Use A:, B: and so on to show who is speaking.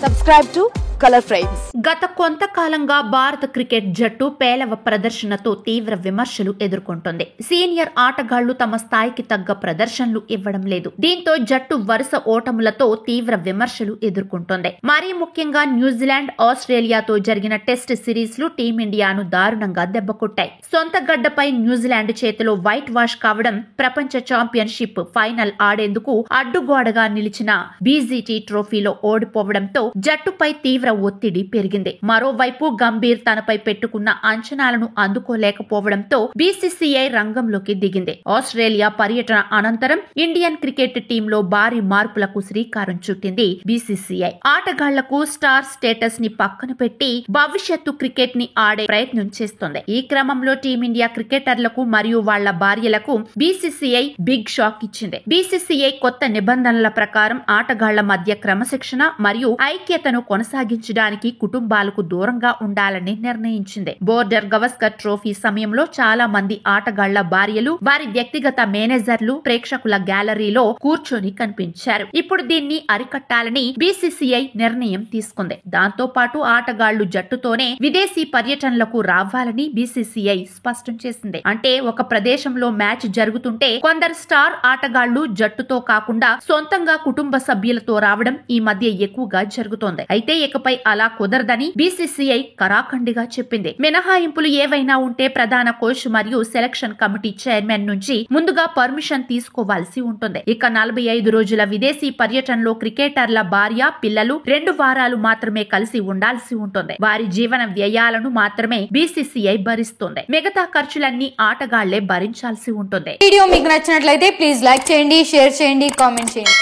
A: Subscribe to Color Frames.
B: గత కొంతకాలంగా భారత క్రికెట్ జట్టు పేలవ ప్రదర్శనతో తీవ్ర విమర్శలు ఎదుర్కొంటోంది. సీనియర్ ఆటగాళ్లు తమ స్థాయికి తగ్గ ప్రదర్శనలు ఇవ్వడం లేదు. దీంతో జట్టు వరుస ఓటములతో తీవ్ర విమర్శలు ఎదుర్కొంటోంది. మరీ ముఖ్యంగా న్యూజిలాండ్, ఆస్ట్రేలియాతో జరిగిన టెస్ట్ సిరీస్లు టీమిండియాను దారుణంగా దెబ్బకొట్టాయి. సొంత గడ్డపై న్యూజిలాండ్ చేతిలో వైట్ వాష్ కావడం, ప్రపంచ ఛాంపియన్షిప్ ఫైనల్ ఆడేందుకు అడ్డుగోడగా నిలిచిన బీజీటీ ట్రోఫీలో ఓడిపోవడంతో జట్టుపై తీవ్ర ఒత్తిడి పెరిగింది. మరోవైపు గంభీర్ తనపై పెట్టుకున్న అంచనాలను అందుకోలేకపోవడంతో బీసీసీఐ రంగంలోకి దిగింది. ఆస్ట్రేలియా పర్యటన అనంతరం ఇండియన్ క్రికెట్ టీంలో భారీ మార్పులకు శ్రీకారం చుట్టింది బీసీసీఐ. ఆటగాళ్లకు స్టార్ స్టేటస్ ని పక్కన పెట్టి భవిష్యత్తు క్రికెట్ ని ఆడే ప్రయత్నం చేస్తోంది. ఈ క్రమంలో టీమిండియా క్రికెటర్లకు మరియు వాళ్ల భార్యలకు బీసీసీఐ బిగ్ షాక్ ఇచ్చింది. బీసీసీఐ కొత్త నిబంధనల ప్రకారం ఆటగాళ్ల మధ్య క్రమశిక్షణ మరియు ఐక్యతను కొనసాగించడానికి కుటుంబాలకు దూరంగా ఉండాలని నిర్ణయించింది. బోర్డర్ గవస్కర్ ట్రోఫీ సమయంలో చాలా మంది ఆటగాళ్ల భార్యలు వారి వ్యక్తిగత మేనేజర్లు ప్రేక్షకుల గ్యాలరీలో కూర్చొని కనిపించారు. ఇప్పుడు దీన్ని అరికట్టాలని బీసీసీఐ నిర్ణయం తీసుకుంది. దాంతో పాటు ఆటగాళ్లు జట్టుతోనే విదేశీ పర్యటనలకు రావాలని బీసీసీఐ స్పష్టం చేసింది. అంటే ఒక ప్రదేశంలో మ్యాచ్ జరుగుతుంటే కొందరు స్టార్ ఆటగాళ్లు జట్టుతో కాకుండా సొంతంగా కుటుంబ సభ్యులతో రావడం ఈ మధ్య ఎక్కువగా జరుగుతోంది. అయితే ఇకపై అలా కుదరదని బీసీసీఐ కరాఖండిగా చెప్పింది. మినహాయింపులు ఏవైనా ఉంటే ప్రధాన కోచ్ మరియు సెలక్షన్ కమిటీ చైర్మన్ నుంచి ముందుగా పర్మిషన్ తీసుకోవాల్సి ఉంటుంది. ఇక 45 రోజుల విదేశీ పర్యటనలో క్రికెటర్ల భార్య, పిల్లలు 2 వారాలు మాత్రమే కలిసి ఉండాల్సి ఉంటుంది. వారి జీవన వ్యయాలను మాత్రమే బీసీసీఐ భరిస్తుంది. మిగతా ఖర్చులన్నీ ఆటగాళ్లే భరించాల్సి ఉంటుంది.
C: వీడియో మీకు నచ్చినట్లయితే ప్లీజ్ లైక్ చేయండి, షేర్ చేయండి, కామెంట్ చేయండి.